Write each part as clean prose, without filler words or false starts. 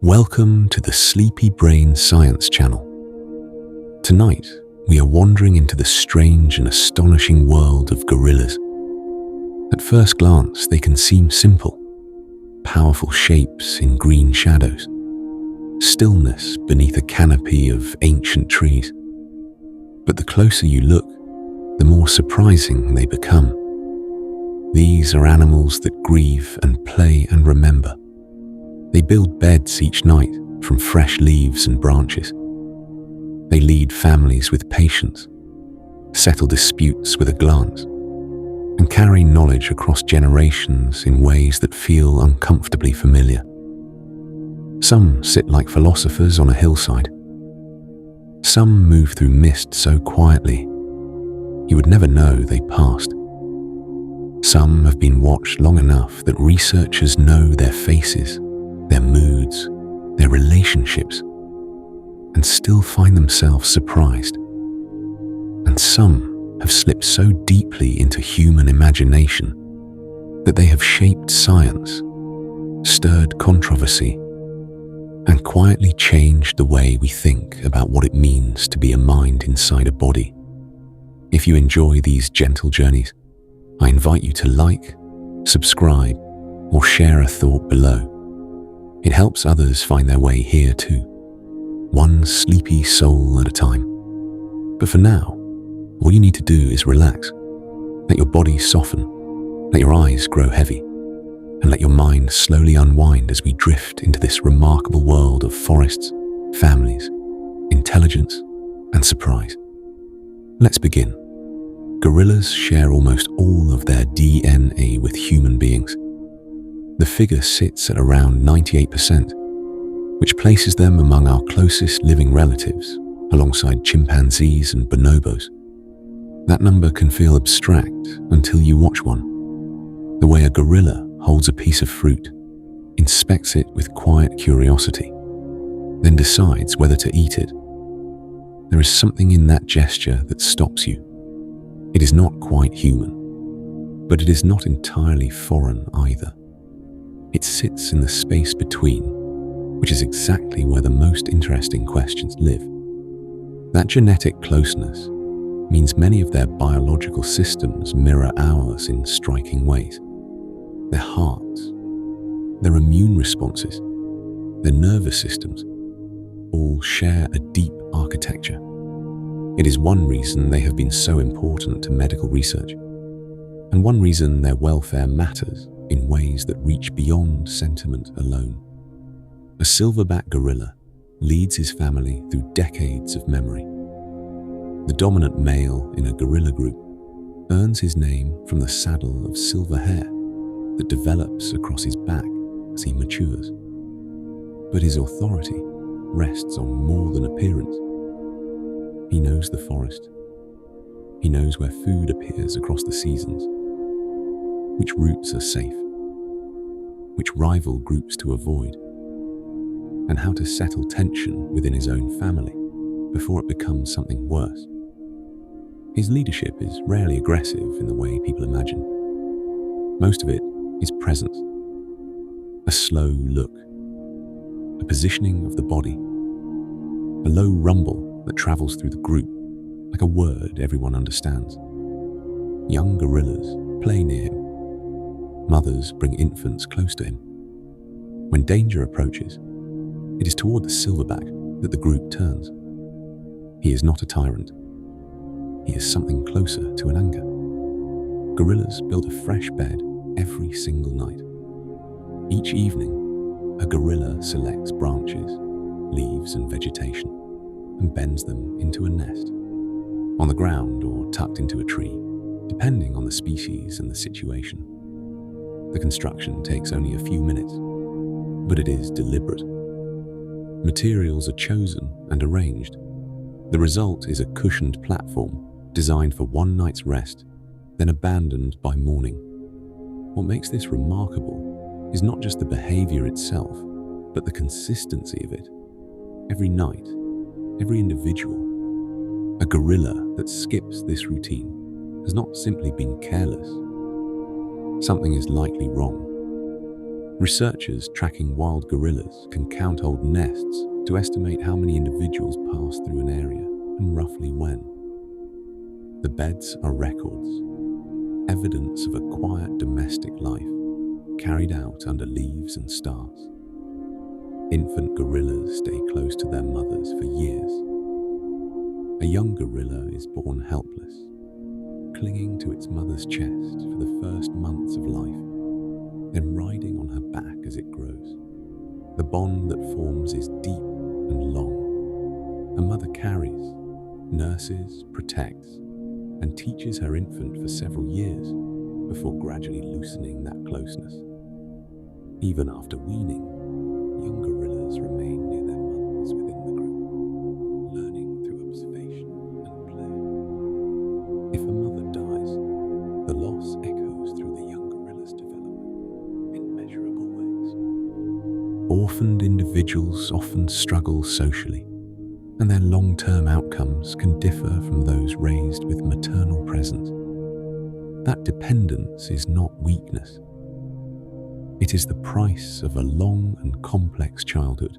Welcome to the Sleepy Brain Science Channel. Tonight, we are wandering into the strange and astonishing world of gorillas. At first glance, they can seem simple. Powerful shapes in green shadows. Stillness beneath a canopy of ancient trees. But the closer you look, the more surprising they become. These are animals that grieve and play and remember. They build beds each night from fresh leaves and branches. They lead families with patience, settle disputes with a glance, and carry knowledge across generations in ways that feel uncomfortably familiar. Some sit like philosophers on a hillside. Some move through mist so quietly, you would never know they passed. Some have been watched long enough that researchers know their faces, their moods, their relationships, and still find themselves surprised. And some have slipped so deeply into human imagination that they have shaped science, stirred controversy, and quietly changed the way we think about what it means to be a mind inside a body. If you enjoy these gentle journeys, I invite you to like, subscribe, or share a thought below. It helps others find their way here too, one sleepy soul at a time. But for now, all you need to do is relax. Let your body soften, let your eyes grow heavy, and let your mind slowly unwind as we drift into this remarkable world of forests, families, intelligence, and surprise. Let's begin. Gorillas share almost all of their DNA with human beings. The figure sits at around 98%, which places them among our closest living relatives, alongside chimpanzees and bonobos. That number can feel abstract until you watch one. The way a gorilla holds a piece of fruit, inspects it with quiet curiosity, then decides whether to eat it. There is something in that gesture that stops you. It is not quite human, but it is not entirely foreign either. It sits in the space between, which is exactly where the most interesting questions live. That genetic closeness means many of their biological systems mirror ours in striking ways. Their hearts, their immune responses, their nervous systems all share a deep architecture. It is one reason they have been so important to medical research, and one reason their welfare matters in ways that reach beyond sentiment alone. A silverback gorilla leads his family through decades of memory. The dominant male in a gorilla group earns his name from the saddle of silver hair that develops across his back as he matures. But his authority rests on more than appearance. He knows the forest. He knows where food appears across the seasons, which routes are safe, which rival groups to avoid, and how to settle tension within his own family before it becomes something worse. His leadership is rarely aggressive in the way people imagine. Most of it is presence, a slow look, a positioning of the body, a low rumble that travels through the group like a word everyone understands. Young gorillas play near him. Mothers bring infants close to him. When danger approaches, it is toward the silverback that the group turns. He is not a tyrant. He is something closer to an anchor. Gorillas build a fresh bed every single night. Each evening, a gorilla selects branches, leaves, and vegetation and bends them into a nest, on the ground or tucked into a tree, depending on the species and the situation. The construction takes only a few minutes, but it is deliberate. Materials are chosen and arranged. The result is a cushioned platform designed for one night's rest, then abandoned by morning. What makes this remarkable is not just the behavior itself, but the consistency of it. Every night, every individual, a gorilla that skips this routine has not simply been careless. Something is likely wrong. Researchers tracking wild gorillas can count old nests to estimate how many individuals pass through an area and roughly when. The beds are records, evidence of a quiet domestic life carried out under leaves and stars. Infant gorillas stay close to their mothers for years. A young gorilla is born helpless, clinging to its mother's chest for the first months of life, then riding on her back as it grows. The bond that forms is deep and long. A mother carries, nurses, protects, and teaches her infant for several years before gradually loosening that closeness. Even after weaning, young gorillas remain near their mothers within the group, learning through observation and play. If a mother dies, the loss echoes through the young gorilla's development in measurable ways. Orphaned individuals often struggle socially, and their long-term outcomes can differ from those raised with maternal presence. That dependence is not weakness. It is the price of a long and complex childhood,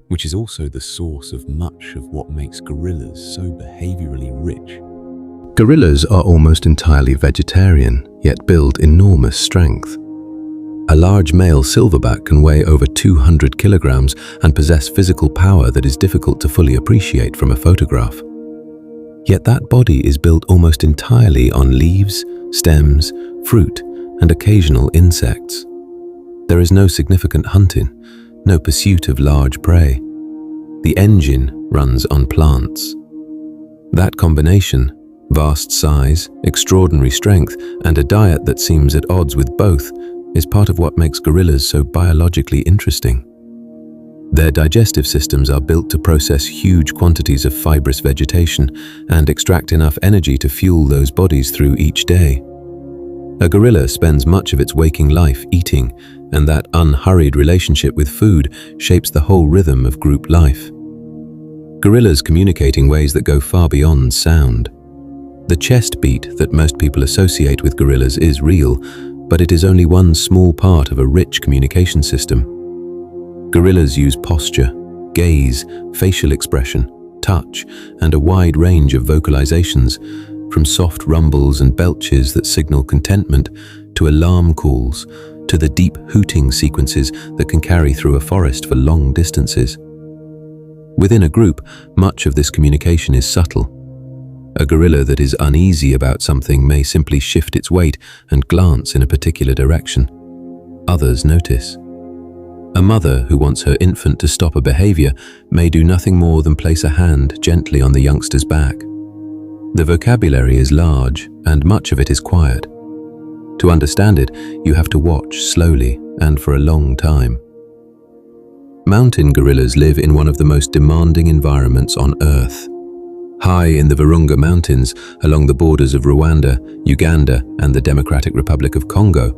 which is also the source of much of what makes gorillas so behaviorally rich. Gorillas are almost entirely vegetarian, yet build enormous strength. A large male silverback can weigh over 200 kilograms and possess physical power that is difficult to fully appreciate from a photograph. Yet that body is built almost entirely on leaves, stems, fruit, and occasional insects. There is no significant hunting, no pursuit of large prey. The engine runs on plants. That combination, vast size, extraordinary strength, and a diet that seems at odds with both, is part of what makes gorillas so biologically interesting. Their digestive systems are built to process huge quantities of fibrous vegetation and extract enough energy to fuel those bodies through each day. A gorilla spends much of its waking life eating, and that unhurried relationship with food shapes the whole rhythm of group life. Gorillas communicate in ways that go far beyond sound. The chest beat that most people associate with gorillas is real, but it is only one small part of a rich communication system. Gorillas use posture, gaze, facial expression, touch, and a wide range of vocalizations, from soft rumbles and belches that signal contentment to alarm calls, to the deep hooting sequences that can carry through a forest for long distances. Within a group, much of this communication is subtle. A gorilla that is uneasy about something may simply shift its weight and glance in a particular direction. Others notice. A mother who wants her infant to stop a behavior may do nothing more than place a hand gently on the youngster's back. The vocabulary is large, and much of it is quiet. To understand it, you have to watch slowly and for a long time. Mountain gorillas live in one of the most demanding environments on Earth. High in the Virunga Mountains, along the borders of Rwanda, Uganda, and the Democratic Republic of Congo,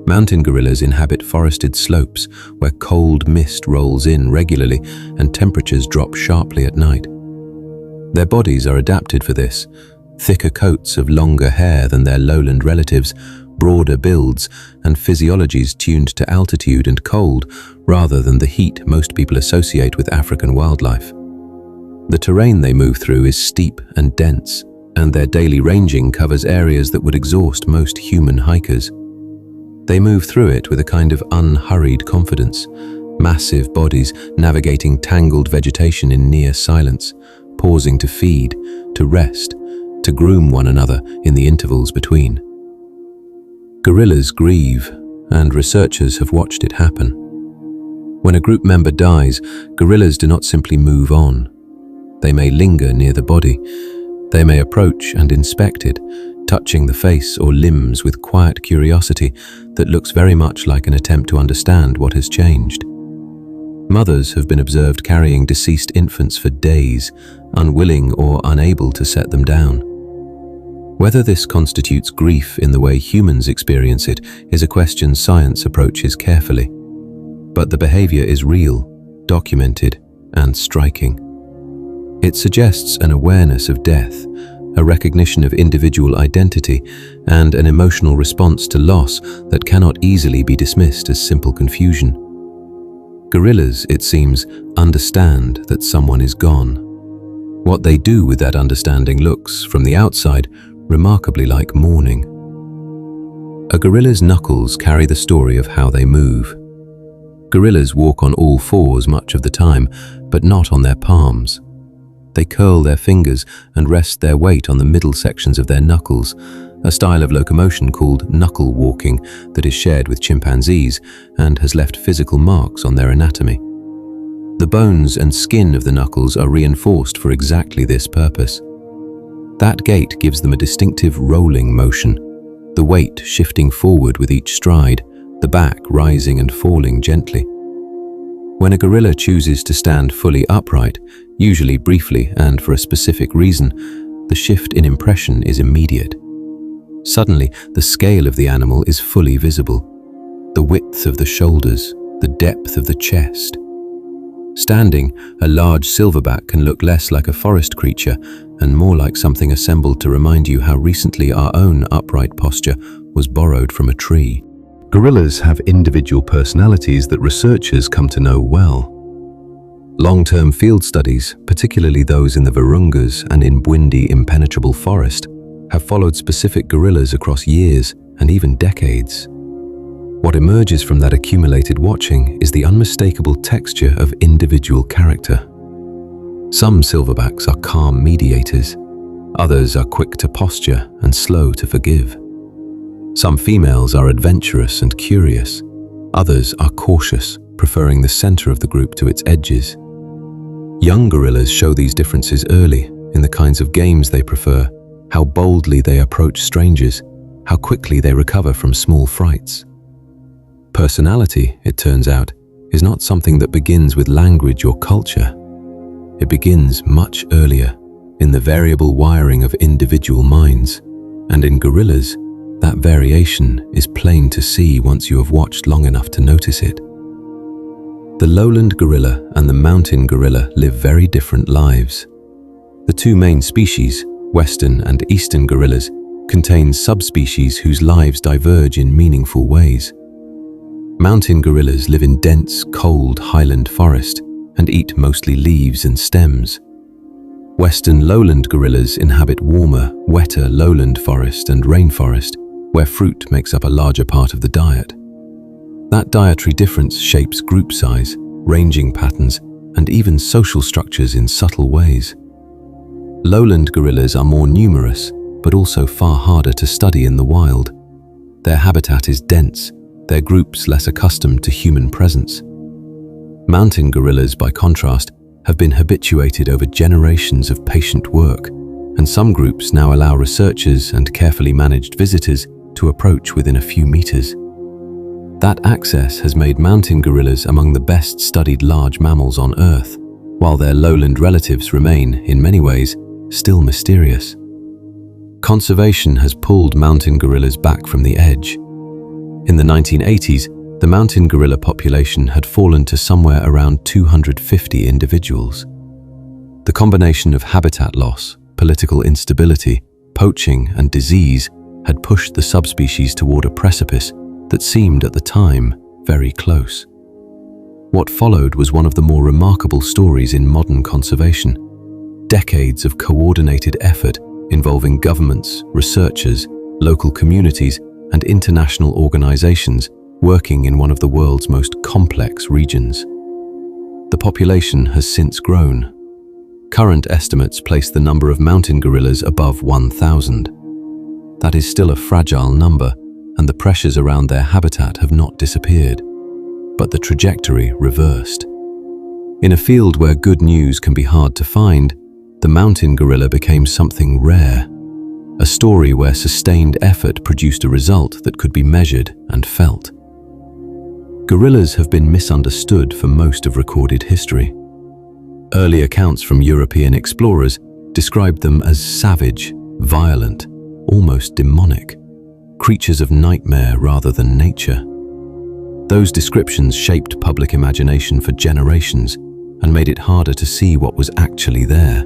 mountain gorillas inhabit forested slopes where cold mist rolls in regularly and temperatures drop sharply at night. Their bodies are adapted for this: thicker coats of longer hair than their lowland relatives, broader builds, and physiologies tuned to altitude and cold rather than the heat most people associate with African wildlife. The terrain they move through is steep and dense, and their daily ranging covers areas that would exhaust most human hikers. They move through it with a kind of unhurried confidence, massive bodies navigating tangled vegetation in near silence, pausing to feed, to rest, to groom one another in the intervals between. Gorillas grieve, and researchers have watched it happen. When a group member dies, gorillas do not simply move on. They may linger near the body. They may approach and inspect it, touching the face or limbs with quiet curiosity that looks very much like an attempt to understand what has changed. Mothers have been observed carrying deceased infants for days, unwilling or unable to set them down. Whether this constitutes grief in the way humans experience it is a question science approaches carefully. But the behavior is real, documented, and striking. It suggests an awareness of death, a recognition of individual identity, and an emotional response to loss that cannot easily be dismissed as simple confusion. Gorillas, it seems, understand that someone is gone. What they do with that understanding looks, from the outside, remarkably like mourning. A gorilla's knuckles carry the story of how they move. Gorillas walk on all fours much of the time, but not on their palms. They curl their fingers and rest their weight on the middle sections of their knuckles, a style of locomotion called knuckle walking that is shared with chimpanzees and has left physical marks on their anatomy. The bones and skin of the knuckles are reinforced for exactly this purpose. That gait gives them a distinctive rolling motion, the weight shifting forward with each stride, the back rising and falling gently. When a gorilla chooses to stand fully upright, usually briefly and for a specific reason, the shift in impression is immediate. Suddenly, the scale of the animal is fully visible. The width of the shoulders, the depth of the chest. Standing, a large silverback can look less like a forest creature and more like something assembled to remind you how recently our own upright posture was borrowed from a tree. Gorillas have individual personalities that researchers come to know well. Long-term field studies, particularly those in the Virungas and in Bwindi impenetrable forest, have followed specific gorillas across years and even decades. What emerges from that accumulated watching is the unmistakable texture of individual character. Some silverbacks are calm mediators, others are quick to posture and slow to forgive. Some females are adventurous and curious, others are cautious, preferring the center of the group to its edges. Young gorillas show these differences early in the kinds of games they prefer, how boldly they approach strangers, how quickly they recover from small frights. Personality, it turns out, is not something that begins with language or culture. It begins much earlier, in the variable wiring of individual minds, and in gorillas, that variation is plain to see once you have watched long enough to notice it. The lowland gorilla and the mountain gorilla live very different lives. The two main species, western and eastern gorillas, contain subspecies whose lives diverge in meaningful ways. Mountain gorillas live in dense, cold highland forest and eat mostly leaves and stems. Western lowland gorillas inhabit warmer, wetter lowland forest and rainforest, where fruit makes up a larger part of the diet. That dietary difference shapes group size, ranging patterns, and even social structures in subtle ways. Lowland gorillas are more numerous, but also far harder to study in the wild. Their habitat is dense, their groups less accustomed to human presence. Mountain gorillas, by contrast, have been habituated over generations of patient work, and some groups now allow researchers and carefully managed visitors to approach within a few meters. That access has made mountain gorillas among the best studied large mammals on Earth, while their lowland relatives remain, in many ways, still mysterious. Conservation has pulled mountain gorillas back from the edge. In the 1980s, the mountain gorilla population had fallen to somewhere around 250 individuals. The combination of habitat loss, political instability, poaching, and disease had pushed the subspecies toward a precipice that seemed at the time very close. What followed was one of the more remarkable stories in modern conservation. Decades of coordinated effort involving governments, researchers, local communities, and international organizations working in one of the world's most complex regions. The population has since grown. Current estimates place the number of mountain gorillas above 1,000. That is still a fragile number, and the pressures around their habitat have not disappeared, but the trajectory reversed. In a field where good news can be hard to find, the mountain gorilla became something rare, a story where sustained effort produced a result that could be measured and felt. Gorillas have been misunderstood for most of recorded history. Early accounts from European explorers described them as savage, violent, almost demonic, creatures of nightmare rather than nature. Those descriptions shaped public imagination for generations and made it harder to see what was actually there.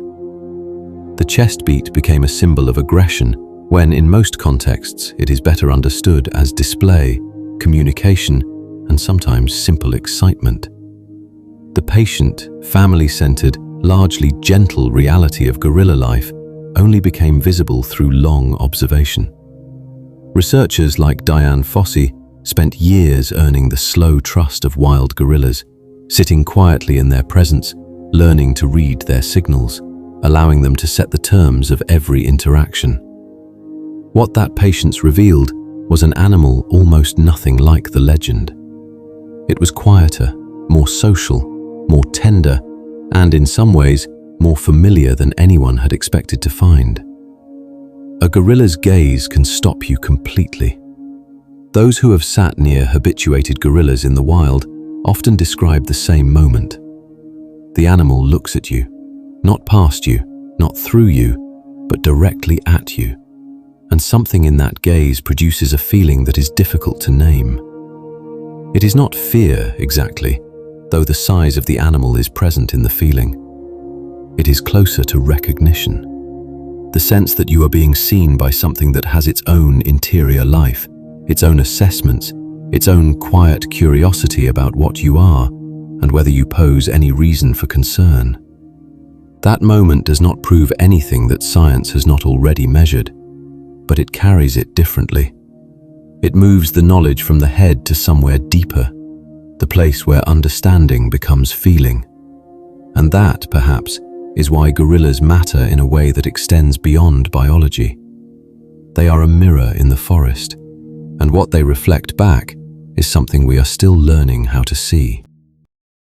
The chest beat became a symbol of aggression, when in most contexts it is better understood as display, communication, and sometimes simple excitement. The patient, family-centered, largely gentle reality of gorilla life only became visible through long observation. Researchers like Diane Fossey spent years earning the slow trust of wild gorillas, sitting quietly in their presence, learning to read their signals, allowing them to set the terms of every interaction. What that patience revealed was an animal almost nothing like the legend. It was quieter, more social, more tender, and in some ways, more familiar than anyone had expected to find. A gorilla's gaze can stop you completely. Those who have sat near habituated gorillas in the wild often describe the same moment. The animal looks at you, not past you, not through you, but directly at you. And something in that gaze produces a feeling that is difficult to name. It is not fear exactly, though the size of the animal is present in the feeling. It is closer to recognition. The sense that you are being seen by something that has its own interior life, its own assessments, its own quiet curiosity about what you are and whether you pose any reason for concern. That moment does not prove anything that science has not already measured, but it carries it differently. It moves the knowledge from the head to somewhere deeper, the place where understanding becomes feeling. And that, perhaps, is why gorillas matter in a way that extends beyond biology. They are a mirror in the forest, and what they reflect back is something we are still learning how to see.